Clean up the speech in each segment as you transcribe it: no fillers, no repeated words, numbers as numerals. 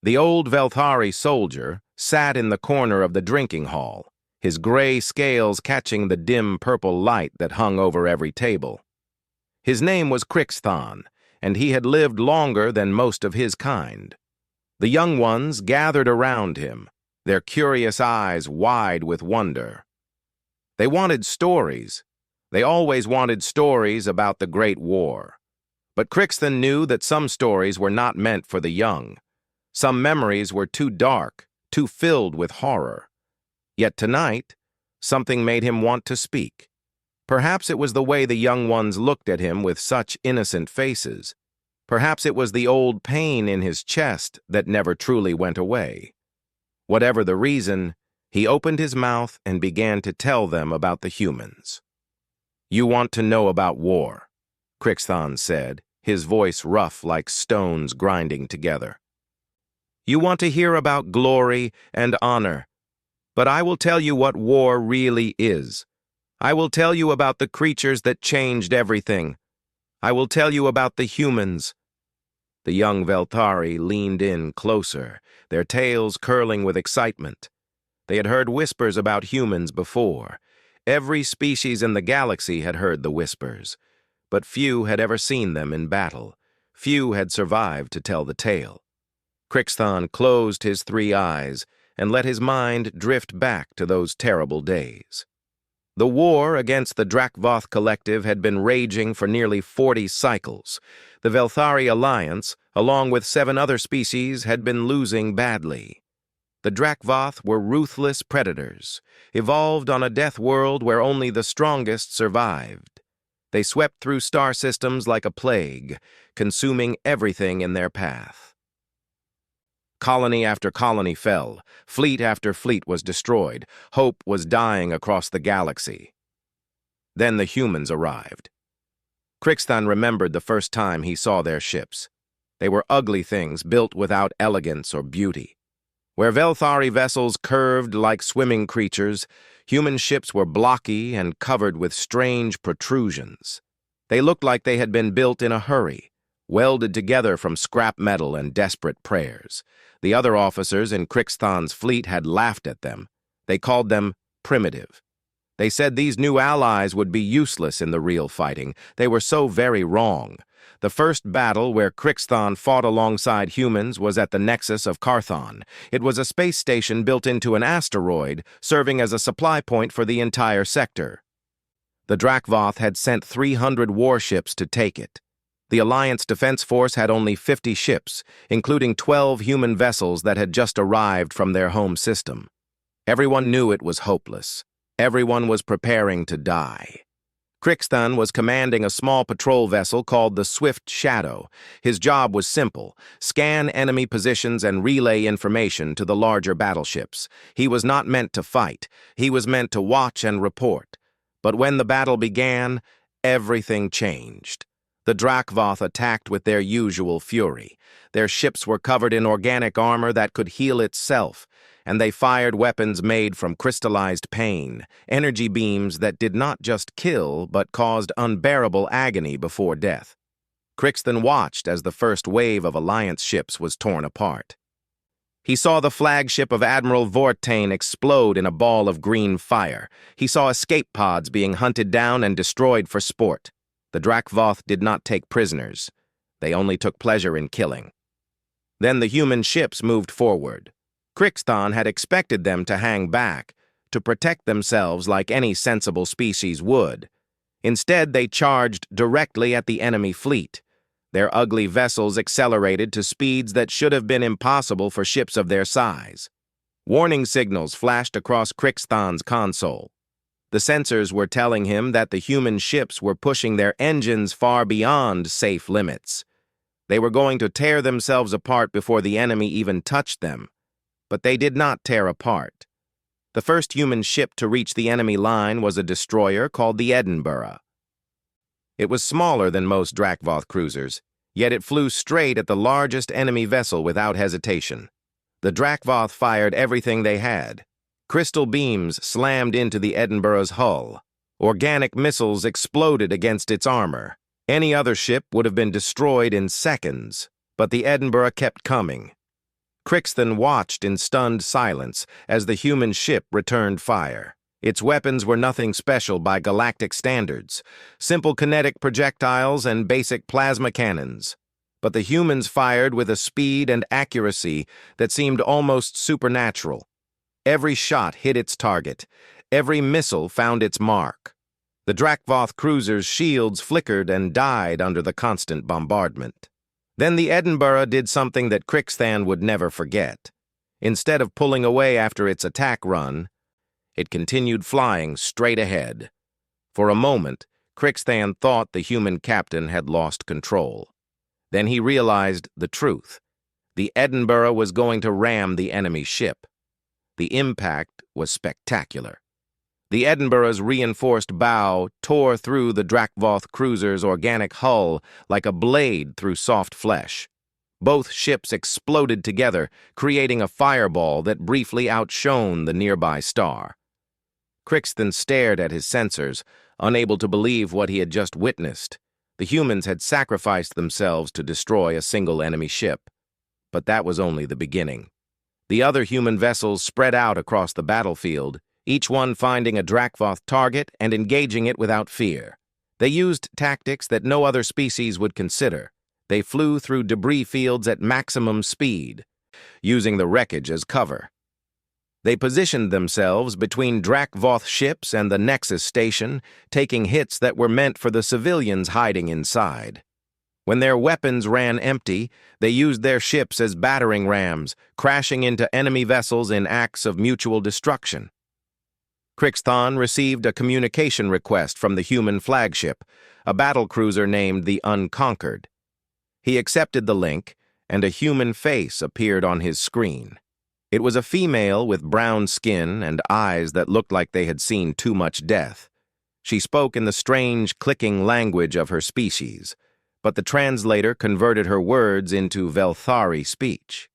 The old Velthari soldier sat in the corner of the drinking hall, his gray scales catching the dim purple light that hung over every table. His name was Crixthon, and he had lived longer than most of his kind. The young ones gathered around him, their curious eyes wide with wonder. They wanted stories. They always wanted stories about the Great War. But Crixthon knew that some stories were not meant for the young. Some memories were too dark, too filled with horror. Yet tonight, something made him want to speak. Perhaps it was the way the young ones looked at him with such innocent faces. Perhaps it was the old pain in his chest that never truly went away. Whatever the reason, he opened his mouth and began to tell them about the humans. "You want to know about war," Crixthon said, his voice rough like stones grinding together. "You want to hear about glory and honor. But I will tell you what war really is. I will tell you about the creatures that changed everything. I will tell you about the humans." The young Velthari leaned in closer, their tails curling with excitement. They had heard whispers about humans before. Every species in the galaxy had heard the whispers, but few had ever seen them in battle. Few had survived to tell the tale. Crixthon closed his 3 eyes and let his mind drift back to those terrible days. The war against the Drakvoth Collective had been raging for nearly 40 cycles. The Velthari Alliance, along with 7 other species, had been losing badly. The Drakvoth were ruthless predators, evolved on a death world where only the strongest survived. They swept through star systems like a plague, consuming everything in their path. Colony after colony fell, fleet after fleet was destroyed, hope was dying across the galaxy. Then the humans arrived. Crixthon remembered the first time he saw their ships. They were ugly things built without elegance or beauty. Where Velthari vessels curved like swimming creatures, human ships were blocky and covered with strange protrusions. They looked like they had been built in a hurry, welded together from scrap metal and desperate prayers. The other officers in Crixthon's fleet had laughed at them. They called them primitive. They said these new allies would be useless in the real fighting. They were so very wrong. The first battle where Crixthon fought alongside humans was at the Nexus of Carthon. It was a space station built into an asteroid, serving as a supply point for the entire sector. The Drakvoth had sent 300 warships to take it. The Alliance Defense Force had only 50 ships, including 12 human vessels that had just arrived from their home system. Everyone knew it was hopeless. Everyone was preparing to die. Crixthon was commanding a small patrol vessel called the Swift Shadow. His job was simple: scan enemy positions and relay information to the larger battleships. He was not meant to fight. He was meant to watch and report. But when the battle began, everything changed. The Drakvoth attacked with their usual fury. Their ships were covered in organic armor that could heal itself, and they fired weapons made from crystallized pain, energy beams that did not just kill but caused unbearable agony before death. Crixthon watched as the first wave of Alliance ships was torn apart. He saw the flagship of Admiral Vortain explode in a ball of green fire. He saw escape pods being hunted down and destroyed for sport. The Drakvoth did not take prisoners. They only took pleasure in killing. Then the human ships moved forward. Crixthon had expected them to hang back, to protect themselves like any sensible species would. Instead, they charged directly at the enemy fleet. Their ugly vessels accelerated to speeds that should have been impossible for ships of their size. Warning signals flashed across Crixthon's console. The sensors were telling him that the human ships were pushing their engines far beyond safe limits. They were going to tear themselves apart before the enemy even touched them. But they did not tear apart. The first human ship to reach the enemy line was a destroyer called the Edinburgh. It was smaller than most Drakvoth cruisers, yet it flew straight at the largest enemy vessel without hesitation. The Drakvoth fired everything they had. Crystal beams slammed into the Edinburgh's hull. Organic missiles exploded against its armor. Any other ship would have been destroyed in seconds, but the Edinburgh kept coming. Crixton watched in stunned silence as the human ship returned fire. Its weapons were nothing special by galactic standards, simple kinetic projectiles and basic plasma cannons. But the humans fired with a speed and accuracy that seemed almost supernatural. Every shot hit its target. Every missile found its mark. The Drakvoth cruiser's shields flickered and died under the constant bombardment. Then the Edinburgh did something that Crixton would never forget. Instead of pulling away after its attack run, it continued flying straight ahead. For a moment, Crixton thought the human captain had lost control. Then he realized the truth. The Edinburgh was going to ram the enemy ship. The impact was spectacular. The Edinburgh's reinforced bow tore through the Drakvoth cruiser's organic hull like a blade through soft flesh. Both ships exploded together, creating a fireball that briefly outshone the nearby star. Crixton stared at his sensors, unable to believe what he had just witnessed. The humans had sacrificed themselves to destroy a single enemy ship. But that was only the beginning. The other human vessels spread out across the battlefield, each one finding a Drakvoth target and engaging it without fear. They used tactics that no other species would consider. They flew through debris fields at maximum speed, using the wreckage as cover. They positioned themselves between Drakvoth ships and the Nexus station, taking hits that were meant for the civilians hiding inside. When their weapons ran empty, they used their ships as battering rams, crashing into enemy vessels in acts of mutual destruction. Crixton received a communication request from the human flagship, a battlecruiser named the Unconquered. He accepted the link, and a human face appeared on his screen. It was a female with brown skin and eyes that looked like they had seen too much death. She spoke in the strange, clicking language of her species, but the translator converted her words into Velthari speech.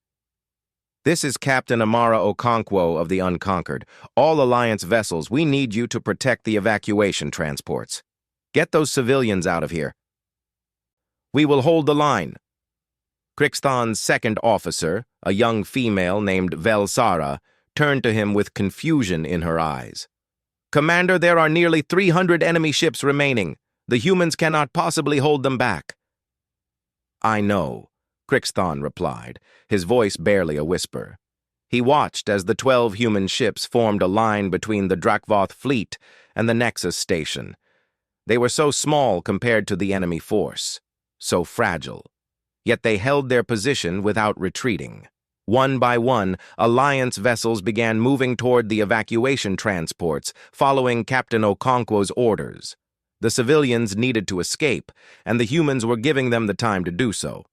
"This is Captain Amara Okonkwo of the Unconquered. All Alliance vessels, we need you to protect the evacuation transports. Get those civilians out of here. We will hold the line." Crixton's second officer, a young female named Velsara, turned to him with confusion in her eyes. "Commander, there are nearly 300 enemy ships remaining. The humans cannot possibly hold them back." "I know," Crixton replied, his voice barely a whisper. He watched as the 12 human ships formed a line between the Drakvoth fleet and the Nexus station. They were so small compared to the enemy force, so fragile. Yet they held their position without retreating. One by one, Alliance vessels began moving toward the evacuation transports, following Captain Okonkwo's orders. The civilians needed to escape, and the humans were giving them the time to do so.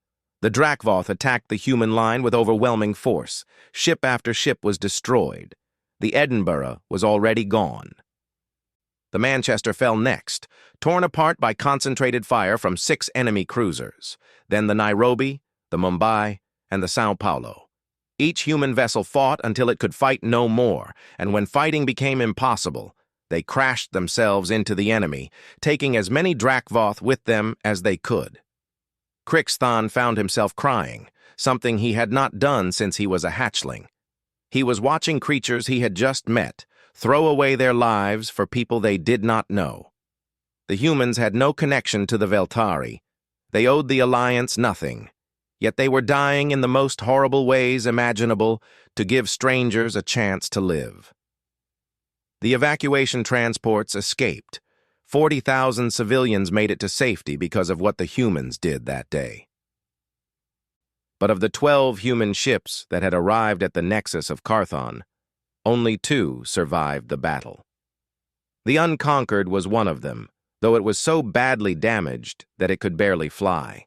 The Drakvoth attacked the human line with overwhelming force. Ship after ship was destroyed. The Edinburgh was already gone. The Manchester fell next, torn apart by concentrated fire from 6 enemy cruisers. Then the Nairobi, the Mumbai, and the Sao Paulo. Each human vessel fought until it could fight no more, and when fighting became impossible, they crashed themselves into the enemy, taking as many Drakvoth with them as they could. Crixton found himself crying, something he had not done since he was a hatchling. He was watching creatures he had just met throw away their lives for people they did not know. The humans had no connection to the Veltari. They owed the Alliance nothing, yet they were dying in the most horrible ways imaginable to give strangers a chance to live. The evacuation transports escaped. 40,000 civilians made it to safety because of what the humans did that day. But of the 12 human ships that had arrived at the Nexus of Carthon, only 2 survived the battle. The Unconquered was one of them, though it was so badly damaged that it could barely fly.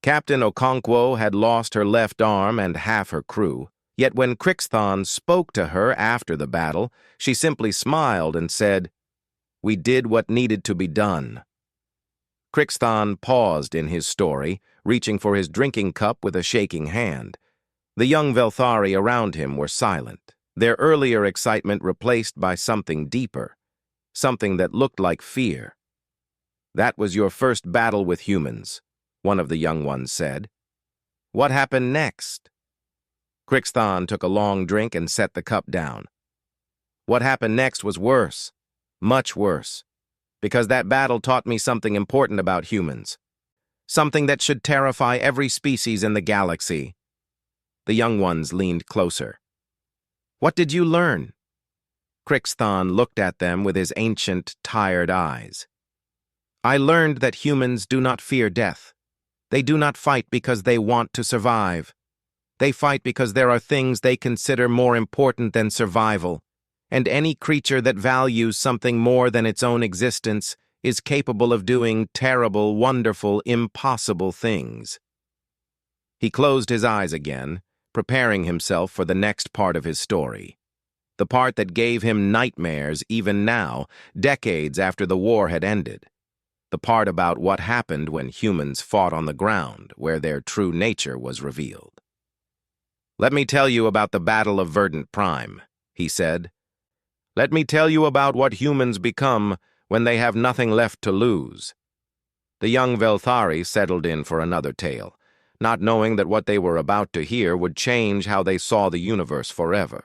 Captain Okonkwo had lost her left arm and half her crew, yet when Crixton spoke to her after the battle, she simply smiled and said, "We did what needed to be done." Crixton paused in his story, reaching for his drinking cup with a shaking hand. The young Velthari around him were silent, their earlier excitement replaced by something deeper, something that looked like fear. "That was your first battle with humans," one of the young ones said. "What happened next?" Crixthon took a long drink and set the cup down. What happened next was worse, much worse, because that battle taught me something important about humans, something that should terrify every species in the galaxy. The young ones leaned closer. What did you learn? Crixthon looked at them with his ancient, tired eyes. I learned that humans do not fear death. They do not fight because they want to survive. They fight because there are things they consider more important than survival, and any creature that values something more than its own existence is capable of doing terrible, wonderful, impossible things. He closed his eyes again, preparing himself for the next part of his story. The part that gave him nightmares even now, decades after the war had ended. The part about what happened when humans fought on the ground, where their true nature was revealed. Let me tell you about the Battle of Verdant Prime, he said. Let me tell you about what humans become when they have nothing left to lose. The young Velthari settled in for another tale, not knowing that what they were about to hear would change how they saw the universe forever.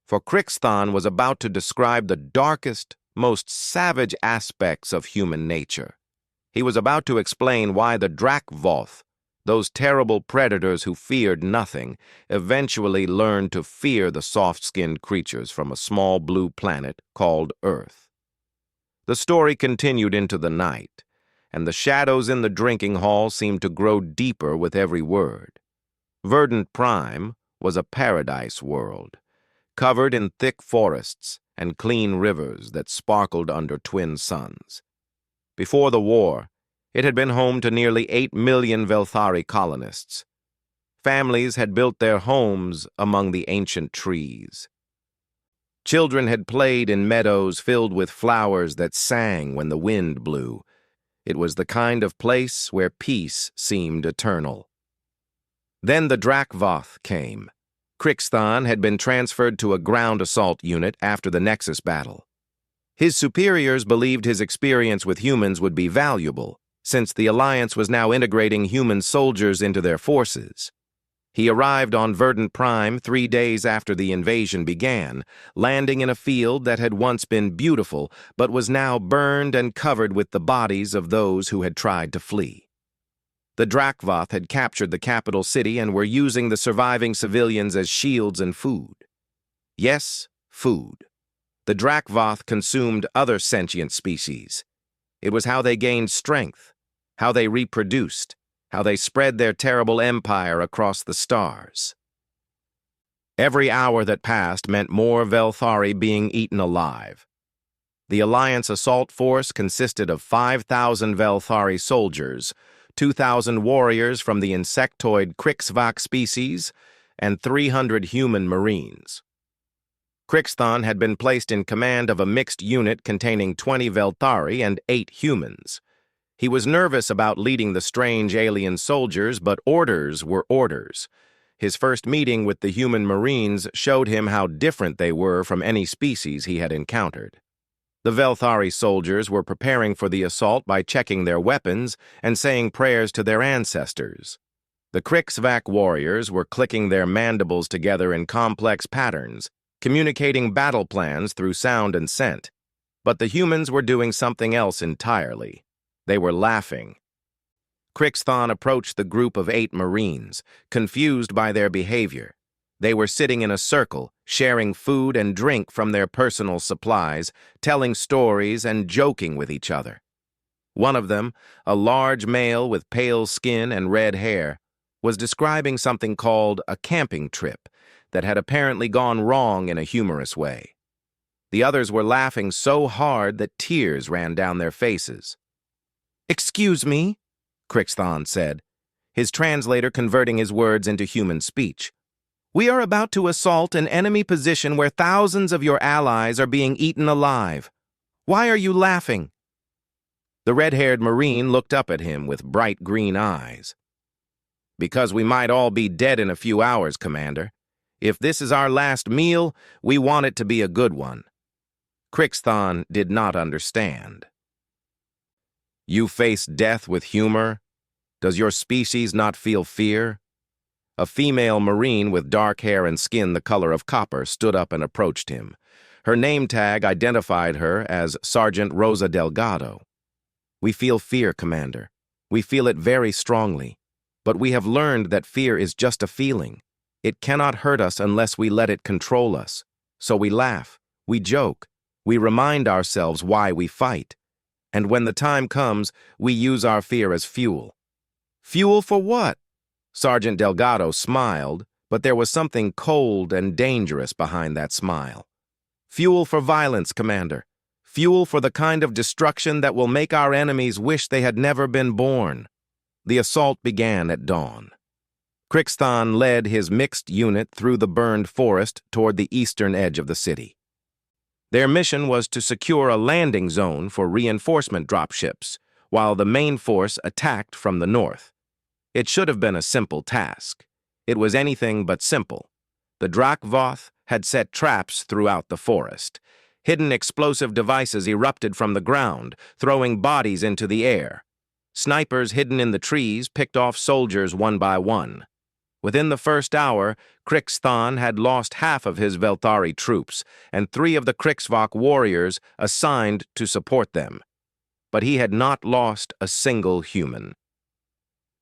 For Crixthon was about to describe the darkest, most savage aspects of human nature. He was about to explain why the Drakvoth, those terrible predators who feared nothing, eventually learned to fear the soft-skinned creatures from a small blue planet called Earth. The story continued into the night, and the shadows in the drinking hall seemed to grow deeper with every word. Verdant Prime was a paradise world, covered in thick forests and clean rivers that sparkled under twin suns. Before the war, it had been home to nearly 8 million Velthari colonists. Families had built their homes among the ancient trees. Children had played in meadows filled with flowers that sang when the wind blew. It was the kind of place where peace seemed eternal. Then the Drakvoth came. Crixthon had been transferred to a ground assault unit after the Nexus battle. His superiors believed his experience with humans would be valuable, since the Alliance was now integrating human soldiers into their forces. He arrived on Verdant Prime 3 days after the invasion began, landing in a field that had once been beautiful but was now burned and covered with the bodies of those who had tried to flee. The Drakvoth had captured the capital city and were using the surviving civilians as shields and food. Yes, food. The Drakvoth consumed other sentient species. It was how they gained strength, how they reproduced, how they spread their terrible empire across the stars. Every hour that passed meant more Velthari being eaten alive. The Alliance assault force consisted of 5,000 Velthari soldiers, 2,000 warriors from the insectoid Crixvak species, and 300 human marines. Crixthon had been placed in command of a mixed unit containing 20 Velthari and 8 humans. He was nervous about leading the strange alien soldiers, but orders were orders. His first meeting with the human marines showed him how different they were from any species he had encountered. The Velthari soldiers were preparing for the assault by checking their weapons and saying prayers to their ancestors. The Crixvak warriors were clicking their mandibles together in complex patterns, communicating battle plans through sound and scent. But the humans were doing something else entirely. They were laughing. Crixthon approached the group of 8 Marines, confused by their behavior. They were sitting in a circle, sharing food and drink from their personal supplies, telling stories and joking with each other. One of them, a large male with pale skin and red hair, was describing something called a camping trip that had apparently gone wrong in a humorous way. The others were laughing so hard that tears ran down their faces. "Excuse me," Crixthon said, his translator converting his words into human speech. "We are about to assault an enemy position where thousands of your allies are being eaten alive. Why are you laughing?" The red-haired Marine looked up at him with bright green eyes. "Because we might all be dead in a few hours, Commander. If this is our last meal, we want it to be a good one." Crixthon did not understand. "You face death with humor? Does your species not feel fear?" A female Marine with dark hair and skin the color of copper stood up and approached him. Her name tag identified her as Sergeant Rosa Delgado. "We feel fear, Commander. We feel it very strongly. But we have learned that fear is just a feeling. It cannot hurt us unless we let it control us. So we laugh, we joke, we remind ourselves why we fight. And when the time comes, we use our fear as fuel." "Fuel for what?" Sergeant Delgado smiled, but there was something cold and dangerous behind that smile. "Fuel for violence, Commander. Fuel for the kind of destruction that will make our enemies wish they had never been born." The assault began at dawn. Crixthon led his mixed unit through the burned forest toward the eastern edge of the city. Their mission was to secure a landing zone for reinforcement dropships, while the main force attacked from the north. It should have been a simple task. It was anything but simple. The Drakvoth had set traps throughout the forest. Hidden explosive devices erupted from the ground, throwing bodies into the air. Snipers hidden in the trees picked off soldiers one by one. Within the first hour, Crixthon had lost half of his Velthari troops and 3 of the Crixvok warriors assigned to support them. But he had not lost a single human.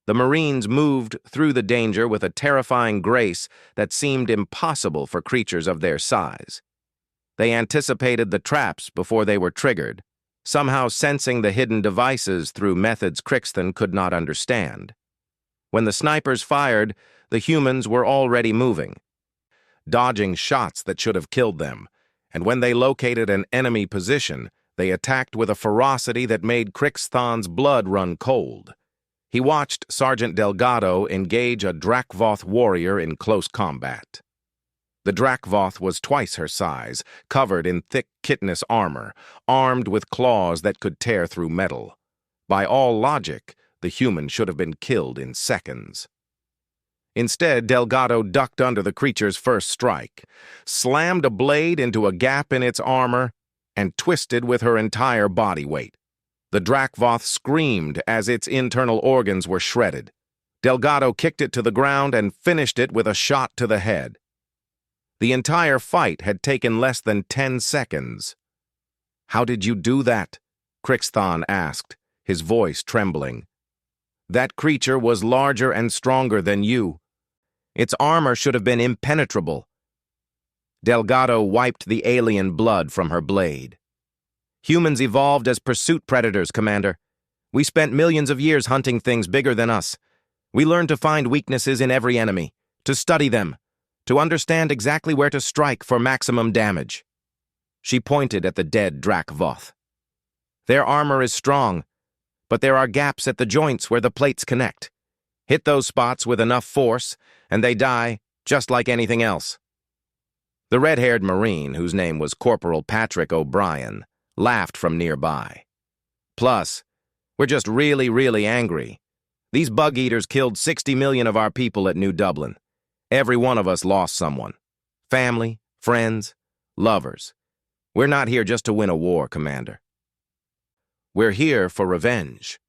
The Marines moved through the danger with a terrifying grace that seemed impossible for creatures of their size. They anticipated the traps before they were triggered, somehow sensing the hidden devices through methods Crixthon could not understand. When the snipers fired, the humans were already moving, dodging shots that should have killed them, and when they located an enemy position, they attacked with a ferocity that made Crixthon's blood run cold. He watched Sergeant Delgado engage a Drakvoth warrior in close combat. The Drakvoth was twice her size, covered in thick chitinous armor, armed with claws that could tear through metal. By all logic, the human should have been killed in seconds. Instead, Delgado ducked under the creature's first strike, slammed a blade into a gap in its armor, and twisted with her entire body weight. The Drakvoth screamed as its internal organs were shredded. Delgado kicked it to the ground and finished it with a shot to the head. The entire fight had taken less than 10 seconds. "How did you do that?" Crixthon asked, his voice trembling. "That creature was larger and stronger than you. Its armor should have been impenetrable." Delgado wiped the alien blood from her blade. "Humans evolved as pursuit predators, Commander. We spent millions of years hunting things bigger than us. We learned to find weaknesses in every enemy, to study them, to understand exactly where to strike for maximum damage." She pointed at the dead Drakvoth. "Their armor is strong, but there are gaps at the joints where the plates connect. Hit those spots with enough force, and they die just like anything else." The red-haired Marine, whose name was Corporal Patrick O'Brien, laughed from nearby. "Plus, we're just really, really angry. These bug-eaters killed 60 million of our people at New Dublin. Every one of us lost someone. Family, friends, lovers. We're not here just to win a war, Commander. We're here for revenge."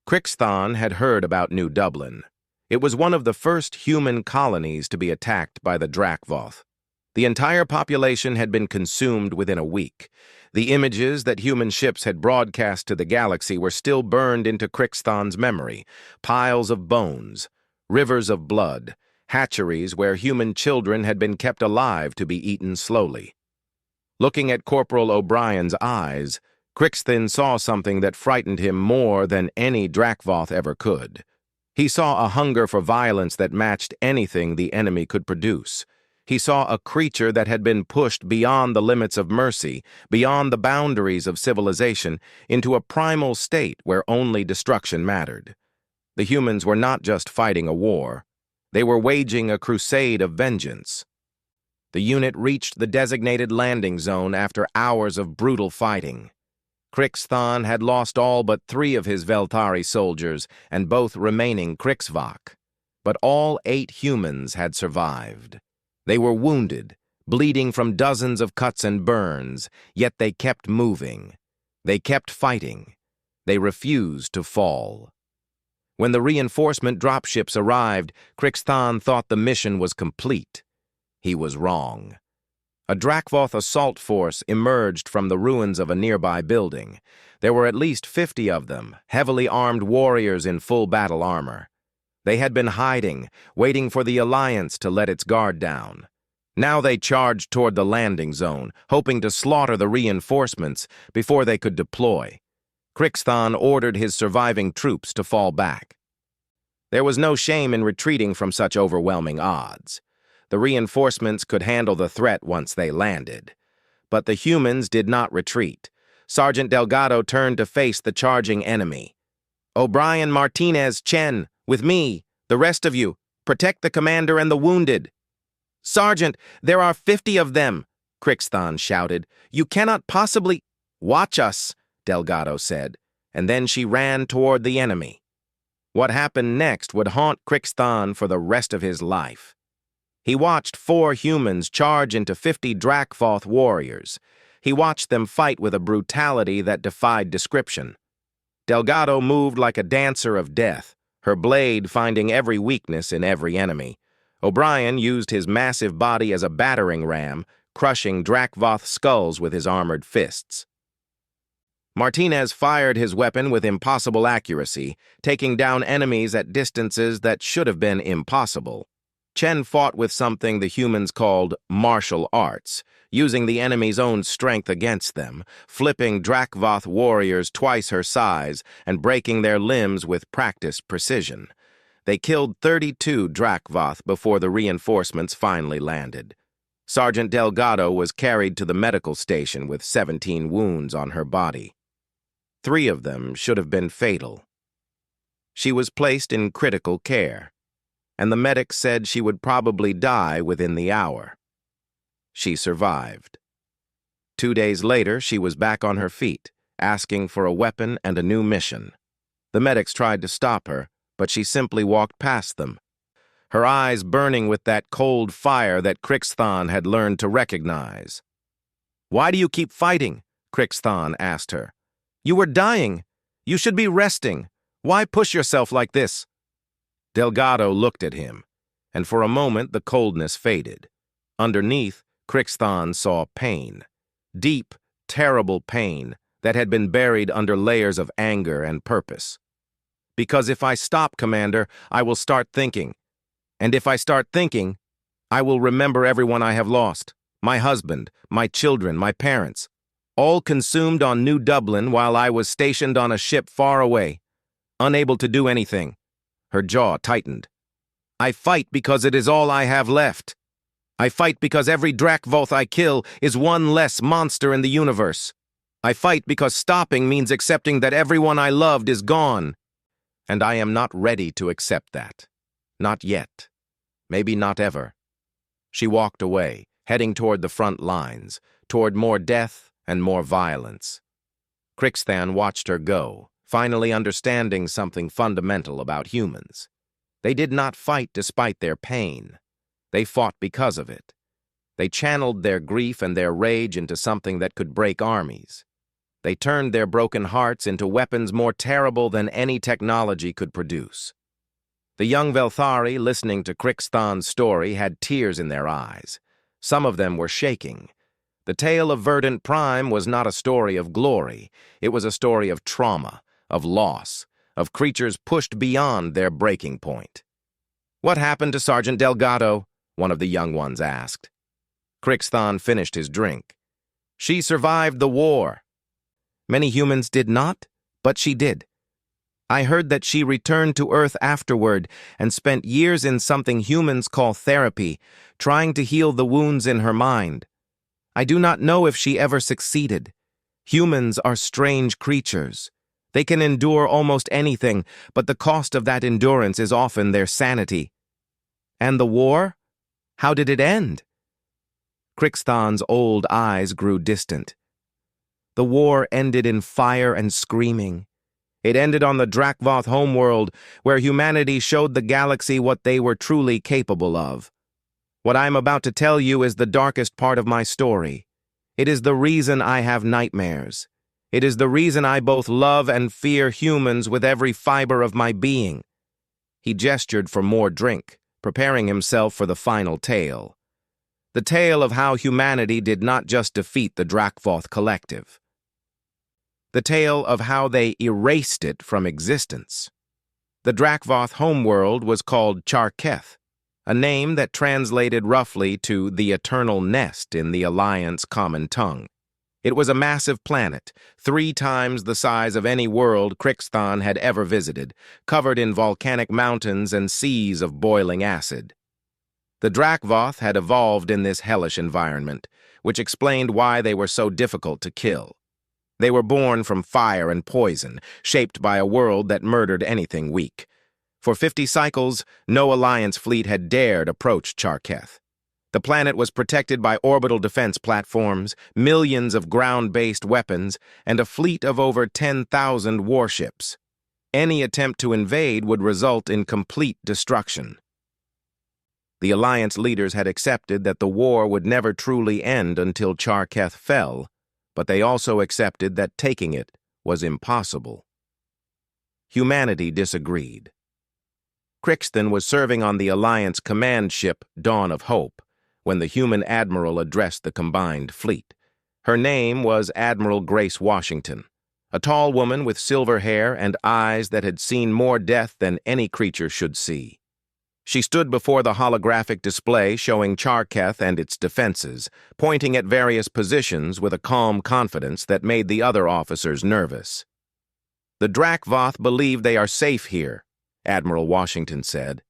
Crixthon had heard about New Dublin. It was one of the first human colonies to be attacked by the Drakvoth. The entire population had been consumed within a week. The images that human ships had broadcast to the galaxy were still burned into Crixthon's memory. Piles of bones, rivers of blood, hatcheries where human children had been kept alive to be eaten slowly. Looking at Corporal O'Brien's eyes, Crixthon saw something that frightened him more than any Drakvoth ever could. He saw a hunger for violence that matched anything the enemy could produce. He saw a creature that had been pushed beyond the limits of mercy, beyond the boundaries of civilization, into a primal state where only destruction mattered. The humans were not just fighting a war. They were waging a crusade of vengeance. The unit reached the designated landing zone after hours of brutal fighting. Crixthon had lost all but 3 of his Velthari soldiers and both remaining Crixvok. But all 8 humans had survived. They were wounded, bleeding from dozens of cuts and burns, yet they kept moving. They kept fighting. They refused to fall. When the reinforcement dropships arrived, Crixthon thought the mission was complete. He was wrong. A Drakvoth assault force emerged from the ruins of a nearby building. There were at least 50 of them, heavily armed warriors in full battle armor. They had been hiding, waiting for the Alliance to let its guard down. Now they charged toward the landing zone, hoping to slaughter the reinforcements before they could deploy. Crixthon ordered his surviving troops to fall back. There was no shame in retreating from such overwhelming odds. The reinforcements could handle the threat once they landed. But the humans did not retreat. Sergeant Delgado turned to face the charging enemy. "O'Brien, Martinez, Chen, with me, the rest of you, protect the commander and the wounded." "Sergeant, there are 50 of them," Crixthon shouted. "You cannot possibly—" "Watch us," Delgado said, and then she ran toward the enemy. What happened next would haunt Crixthon for the rest of his life. He watched 4 humans charge into 50 Drakvoth warriors. He watched them fight with a brutality that defied description. Delgado moved like a dancer of death, her blade finding every weakness in every enemy. O'Brien used his massive body as a battering ram, crushing Drakvoth skulls with his armored fists. Martinez fired his weapon with impossible accuracy, taking down enemies at distances that should have been impossible. Chen fought with something the humans called martial arts, using the enemy's own strength against them, flipping Drakvoth warriors twice her size and breaking their limbs with practiced precision. They killed 32 Drakvoth before the reinforcements finally landed. Sergeant Delgado was carried to the medical station with 17 wounds on her body. 3 of them should have been fatal. She was placed in critical care, and the medics said she would probably die within the hour. She survived. 2 days later, she was back on her feet, asking for a weapon and a new mission. The medics tried to stop her, but she simply walked past them, her eyes burning with that cold fire that Crixthon had learned to recognize. "Why do you keep fighting?" Crixthon asked her. "You were dying. You should be resting. Why push yourself like this?" Delgado looked at him, and for a moment the coldness faded. Underneath, Crixthon saw pain. Deep, terrible pain that had been buried under layers of anger and purpose. "Because if I stop, Commander, I will start thinking. And if I start thinking, I will remember everyone I have lost. My husband, my children, my parents. All consumed on New Dublin while I was stationed on a ship far away. Unable to do anything." Her jaw tightened. "I fight because it is all I have left. I fight because every Drakvoth I kill is one less monster in the universe. I fight because stopping means accepting that everyone I loved is gone. And I am not ready to accept that. Not yet. Maybe not ever." She walked away, heading toward the front lines, toward more death and more violence. Crixthon watched her go, finally understanding something fundamental about humans. They did not fight despite their pain. They fought because of it. They channeled their grief and their rage into something that could break armies. They turned their broken hearts into weapons more terrible than any technology could produce. The young Velthari, listening to Crixthon's story, had tears in their eyes. Some of them were shaking. The tale of Verdant Prime was not a story of glory. It was a story of trauma, of loss, of creatures pushed beyond their breaking point. "What happened to Sergeant Delgado?" one of the young ones asked. Crixthon finished his drink. "She survived the war." "Many humans did not, but she did. I heard that she returned to Earth afterward and spent years in something humans call therapy, trying to heal the wounds in her mind. I do not know if she ever succeeded. Humans are strange creatures. They can endure almost anything, but the cost of that endurance is often their sanity." "And the war? How did it end?" Crixthon's old eyes grew distant. "The war ended in fire and screaming. It ended on the Drakvoth homeworld, where humanity showed the galaxy what they were truly capable of. What I am about to tell you is the darkest part of my story. It is the reason I have nightmares. It is the reason I both love and fear humans with every fiber of my being. He gestured for more drink, preparing himself for the final tale. The tale of how humanity did not just defeat the Drakvoth collective. The tale of how they erased it from existence. The Drakvoth homeworld was called Charketh, a name that translated roughly to the Eternal Nest in the Alliance common tongue. It was a massive planet, 3 times the size of any world Crixthon had ever visited, covered in volcanic mountains and seas of boiling acid. The Drakvoth had evolved in this hellish environment, which explained why they were so difficult to kill. They were born from fire and poison, shaped by a world that murdered anything weak. For 50 cycles, no Alliance fleet had dared approach Charketh. The planet was protected by orbital defense platforms, millions of ground-based weapons, and a fleet of over 10,000 warships. Any attempt to invade would result in complete destruction. The Alliance leaders had accepted that the war would never truly end until Charketh fell, but they also accepted that taking it was impossible. Humanity disagreed. Crixton was serving on the Alliance command ship Dawn of Hope when the human admiral addressed the combined fleet. Her name was Admiral Grace Washington, a tall woman with silver hair and eyes that had seen more death than any creature should see. She stood before the holographic display showing Charketh and its defenses, pointing at various positions with a calm confidence that made the other officers nervous. "The Drakvoth believe they are safe here," Admiral Washington said.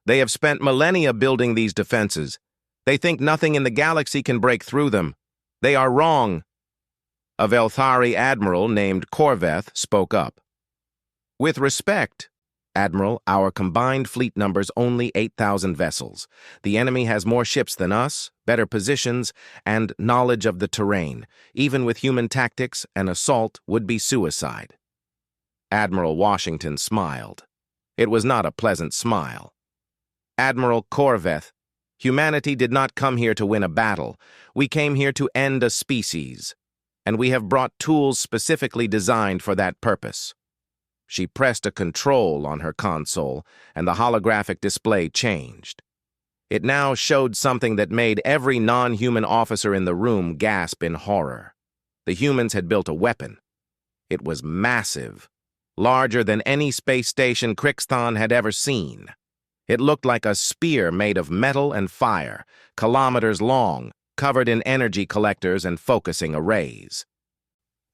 "They have spent millennia building these defenses. They think nothing in the galaxy can break through them. They are wrong." A Velthari admiral named Corveth spoke up. "With respect, Admiral, our combined fleet numbers only 8,000 vessels. The enemy has more ships than us, better positions, and knowledge of the terrain. Even with human tactics, an assault would be suicide." Admiral Washington smiled. It was not a pleasant smile. "Admiral Corveth, humanity did not come here to win a battle. We came here to end a species, and we have brought tools specifically designed for that purpose." She pressed a control on her console, and the holographic display changed. It now showed something that made every non-human officer in the room gasp in horror. The humans had built a weapon. It was massive, larger than any space station Crixthon had ever seen. It looked like a spear made of metal and fire, kilometers long, covered in energy collectors and focusing arrays.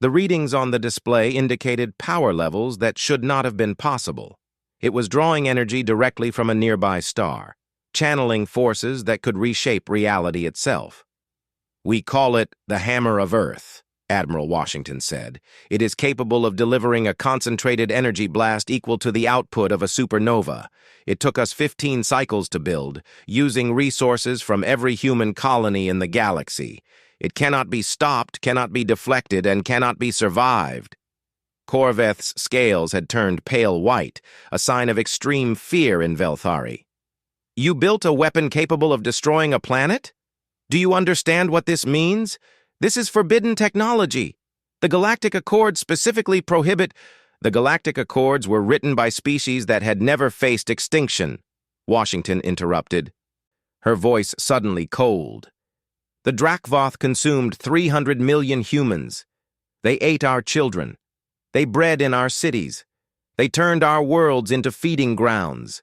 The readings on the display indicated power levels that should not have been possible. It was drawing energy directly from a nearby star, channeling forces that could reshape reality itself. "We call it the Hammer of Earth," Admiral Washington said. "It is capable of delivering a concentrated energy blast equal to the output of a supernova. It took us 15 cycles to build, using resources from every human colony in the galaxy. It cannot be stopped, cannot be deflected, and cannot be survived." Corveth's scales had turned pale white, a sign of extreme fear in Velthari. "You built a weapon capable of destroying a planet? Do you understand what this means? This is forbidden technology. The Galactic Accords specifically prohibit—" "The Galactic Accords were written by species that had never faced extinction," Washington interrupted, her voice suddenly cold. "The Drakvoth consumed 300 million humans. They ate our children. They bred in our cities. They turned our worlds into feeding grounds.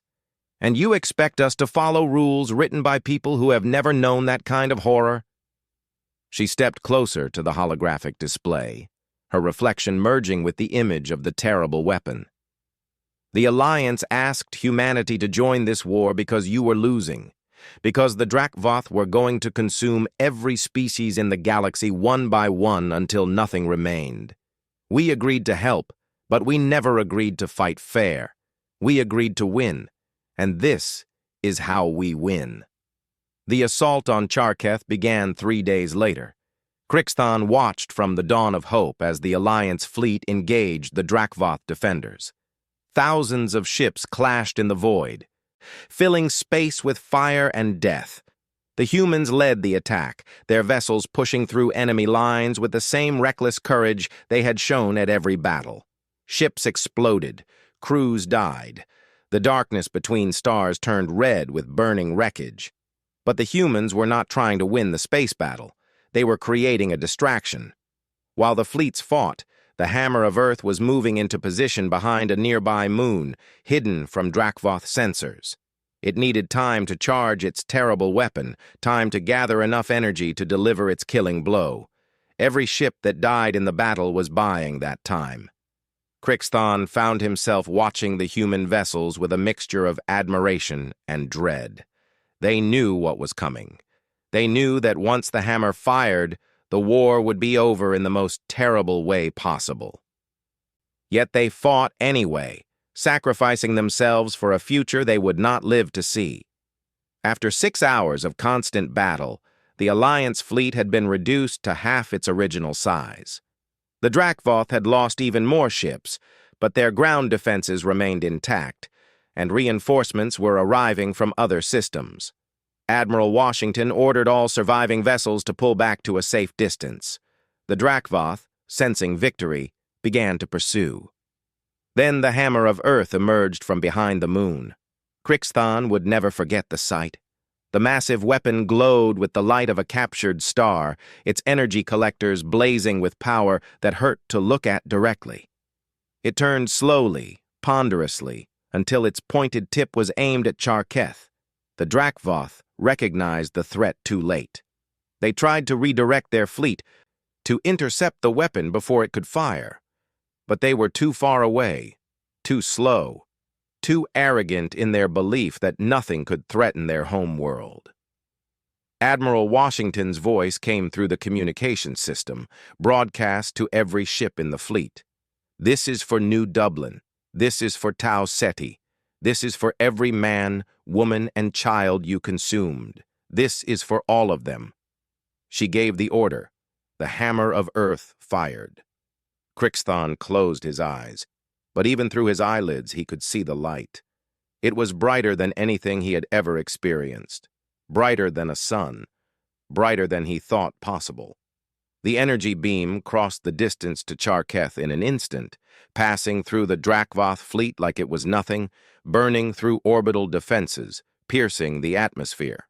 And you expect us to follow rules written by people who have never known that kind of horror?" She stepped closer to the holographic display, her reflection merging with the image of the terrible weapon. "The Alliance asked humanity to join this war because you were losing. Because the Drakvoth were going to consume every species in the galaxy one by one until nothing remained. We agreed to help, but we never agreed to fight fair. We agreed to win, and this is how we win." The assault on Charketh began 3 days later. Crixthon watched from the Dawn of Hope as the Alliance fleet engaged the Drakvoth defenders. Thousands of ships clashed in the void, filling space with fire and death. The humans led the attack, their vessels pushing through enemy lines with the same reckless courage they had shown at every battle. Ships exploded, crews died. The darkness between stars turned red with burning wreckage. But the humans were not trying to win the space battle. They were creating a distraction. While the fleets fought, the Hammer of Earth was moving into position behind a nearby moon, hidden from Drakvoth sensors. It needed time to charge its terrible weapon, time to gather enough energy to deliver its killing blow. Every ship that died in the battle was buying that time. Crixthon found himself watching the human vessels with a mixture of admiration and dread. They knew what was coming. They knew that once the hammer fired, the war would be over in the most terrible way possible. Yet they fought anyway, sacrificing themselves for a future they would not live to see. After 6 hours of constant battle, the Alliance fleet had been reduced to half its original size. The Drakvoth had lost even more ships, but their ground defenses remained intact, and reinforcements were arriving from other systems. Admiral Washington ordered all surviving vessels to pull back to a safe distance. The Drakvoth, sensing victory, began to pursue. Then the Hammer of Earth emerged from behind the moon. Crixthon would never forget the sight. The massive weapon glowed with the light of a captured star, its energy collectors blazing with power that hurt to look at directly. It turned slowly, ponderously, until its pointed tip was aimed at Charketh. The Drakvoth recognized the threat too late. They tried to redirect their fleet, to intercept the weapon before it could fire. But they were too far away, too slow, too arrogant in their belief that nothing could threaten their home world. Admiral Washington's voice came through the communication system, broadcast to every ship in the fleet. This is for New Dublin. This is for Tau Ceti. This is for every man, woman, and child you consumed. This is for all of them. She gave the order. The Hammer of Earth fired. Crixthon closed his eyes, but even through his eyelids he could see the light. It was brighter than anything he had ever experienced, brighter than a sun, brighter than he thought possible. The energy beam crossed the distance to Charketh in an instant, passing through the Drakvoth fleet like it was nothing, burning through orbital defenses, piercing the atmosphere.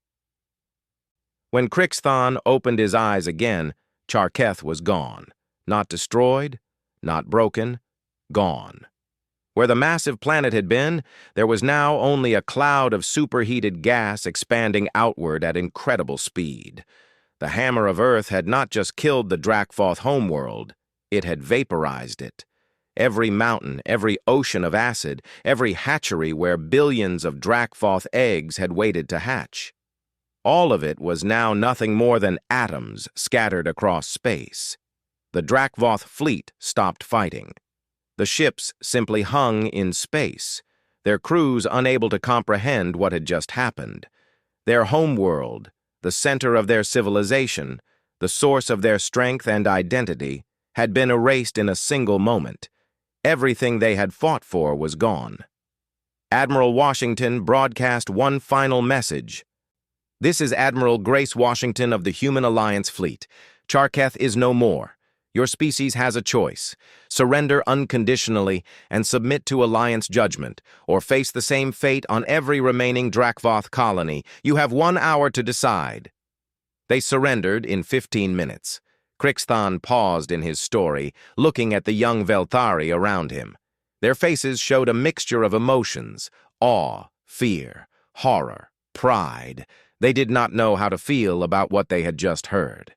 When Crixthon opened his eyes again, Charketh was gone. Not destroyed, not broken, gone. Where the massive planet had been, there was now only a cloud of superheated gas expanding outward at incredible speed. The Hammer of Earth had not just killed the Drakvoth homeworld, it had vaporized it. Every mountain, every ocean of acid, every hatchery where billions of Drakvoth eggs had waited to hatch. All of it was now nothing more than atoms scattered across space. The Drakvoth fleet stopped fighting. The ships simply hung in space, their crews unable to comprehend what had just happened. Their homeworld, the center of their civilization, the source of their strength and identity, had been erased in a single moment. Everything they had fought for was gone. Admiral Washington broadcast one final message. This is Admiral Grace Washington of the Human Alliance Fleet. Charketh is no more. Your species has a choice. Surrender unconditionally and submit to Alliance judgment, or face the same fate on every remaining Drakvoth colony. You have 1 hour to decide. They surrendered in 15 minutes. Crixthon paused in his story, looking at the young Velthari around him. Their faces showed a mixture of emotions: awe, fear, horror, pride. They did not know how to feel about what they had just heard.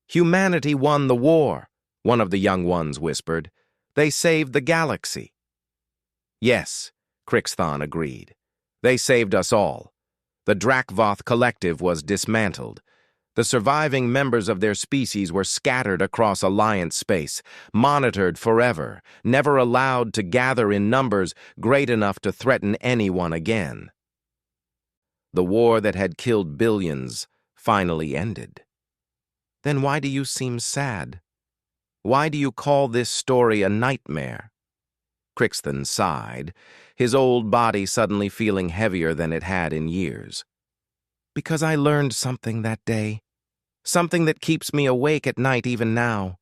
Humanity won the war, one of the young ones whispered. They saved the galaxy. Yes, Crixthon agreed. They saved us all. The Drakvoth collective was dismantled. The surviving members of their species were scattered across Alliance space, monitored forever, never allowed to gather in numbers great enough to threaten anyone again. The war that had killed billions finally ended. Then why do you seem sad? Why do you call this story a nightmare? Crixthon sighed, his old body suddenly feeling heavier than it had in years. Because I learned something that day. Something that keeps me awake at night even now.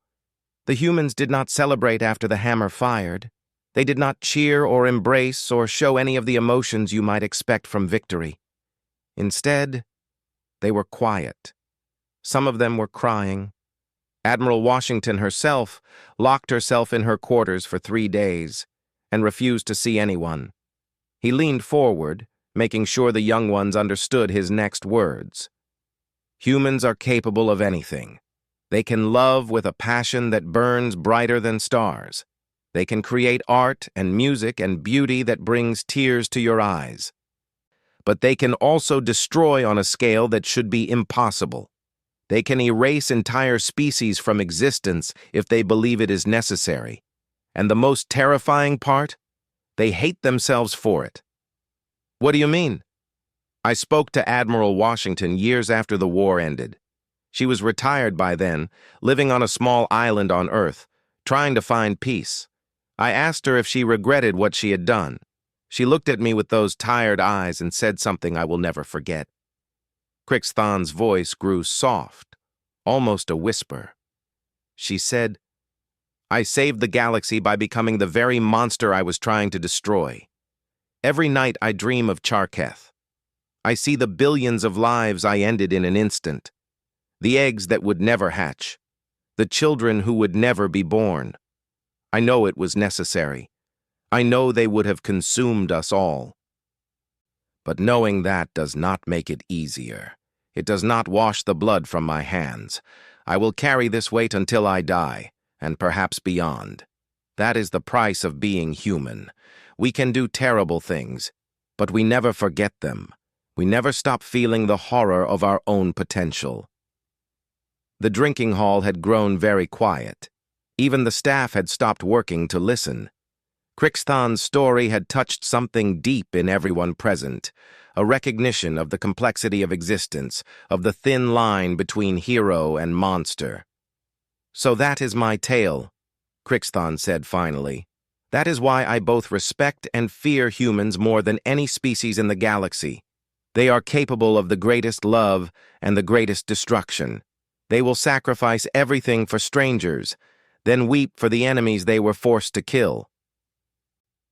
The humans did not celebrate after the hammer fired. They did not cheer or embrace or show any of the emotions you might expect from victory. Instead, they were quiet. Some of them were crying. Admiral Washington herself locked herself in her quarters for 3 days and refused to see anyone. He leaned forward, making sure the young ones understood his next words. Humans are capable of anything. They can love with a passion that burns brighter than stars. They can create art and music and beauty that brings tears to your eyes. But they can also destroy on a scale that should be impossible. They can erase entire species from existence if they believe it is necessary. And the most terrifying part? They hate themselves for it. What do you mean? I spoke to Admiral Washington years after the war ended. She was retired by then, living on a small island on Earth, trying to find peace. I asked her if she regretted what she had done. She looked at me with those tired eyes and said something I will never forget. Crixthan's voice grew soft, almost a whisper. She said, "I saved the galaxy by becoming the very monster I was trying to destroy. Every night I dream of Charketh. I see the billions of lives I ended in an instant. The eggs that would never hatch. The children who would never be born. I know it was necessary. I know they would have consumed us all. But knowing that does not make it easier. It does not wash the blood from my hands. I will carry this weight until I die, and perhaps beyond. That is the price of being human. We can do terrible things, but we never forget them. We never stop feeling the horror of our own potential." The drinking hall had grown very quiet. Even the staff had stopped working to listen. Crixthan's story had touched something deep in everyone present, a recognition of the complexity of existence, of the thin line between hero and monster. "So that is my tale," Crixthan said finally. "That is why I both respect and fear humans more than any species in the galaxy. They are capable of the greatest love and the greatest destruction. They will sacrifice everything for strangers, then weep for the enemies they were forced to kill.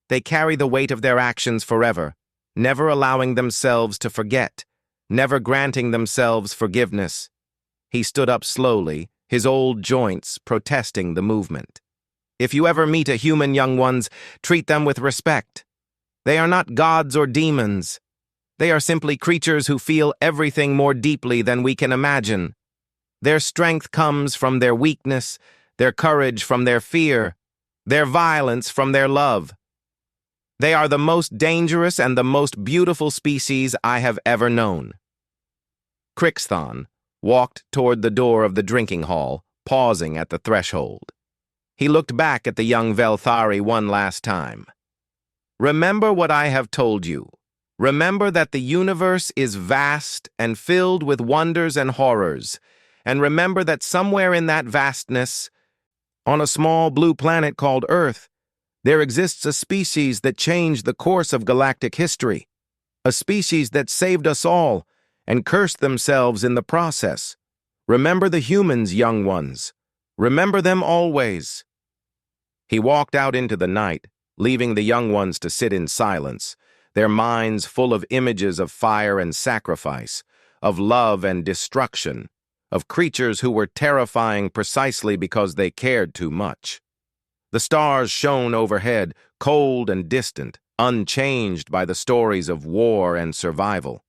They carry the weight of their actions forever, never allowing themselves to forget, never granting themselves forgiveness." He stood up slowly, his old joints protesting the movement. "If you ever meet a human, young ones, treat them with respect. They are not gods or demons. They are simply creatures who feel everything more deeply than we can imagine. Their strength comes from their weakness, their courage from their fear, their violence from their love. They are the most dangerous and the most beautiful species I have ever known." Crixthan walked toward the door of the drinking hall, pausing at the threshold. He looked back at the young Velthari one last time. "Remember what I have told you. Remember that the universe is vast and filled with wonders and horrors, and remember that somewhere in that vastness, on a small blue planet called Earth, there exists a species that changed the course of galactic history, a species that saved us all and cursed themselves in the process. Remember the humans, young ones. Remember them always." He walked out into the night, leaving the young ones to sit in silence, their minds full of images of fire and sacrifice, of love and destruction, of creatures who were terrifying precisely because they cared too much. The stars shone overhead, cold and distant, unchanged by the stories of war and survival.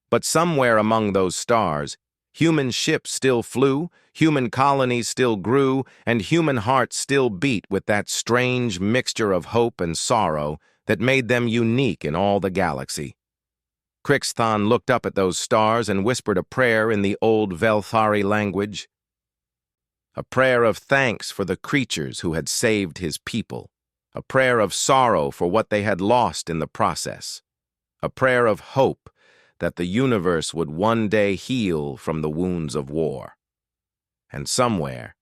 But somewhere among those stars, human ships still flew, human colonies still grew, and human hearts still beat with that strange mixture of hope and sorrow that made them unique in all the galaxy. Crixthan looked up at those stars and whispered a prayer in the old Velthari language. A prayer of thanks for the creatures who had saved his people. A prayer of sorrow for what they had lost in the process. A prayer of hope that the universe would one day heal from the wounds of war. And somewhere,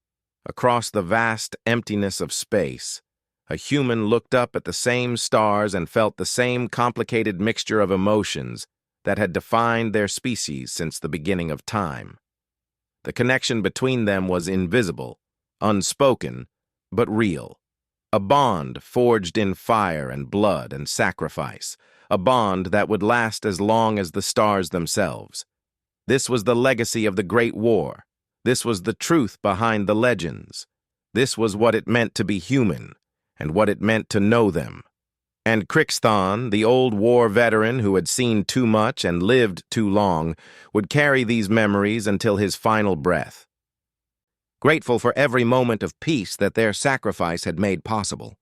across the vast emptiness of space, a human looked up at the same stars and felt the same complicated mixture of emotions that had defined their species since the beginning of time. The connection between them was invisible, unspoken, but real. A bond forged in fire and blood and sacrifice, a bond that would last as long as the stars themselves. This was the legacy of the Great War. This was the truth behind the legends. This was what it meant to be human, and what it meant to know them. And Crixthon, the old war veteran who had seen too much and lived too long, would carry these memories until his final breath, grateful for every moment of peace that their sacrifice had made possible.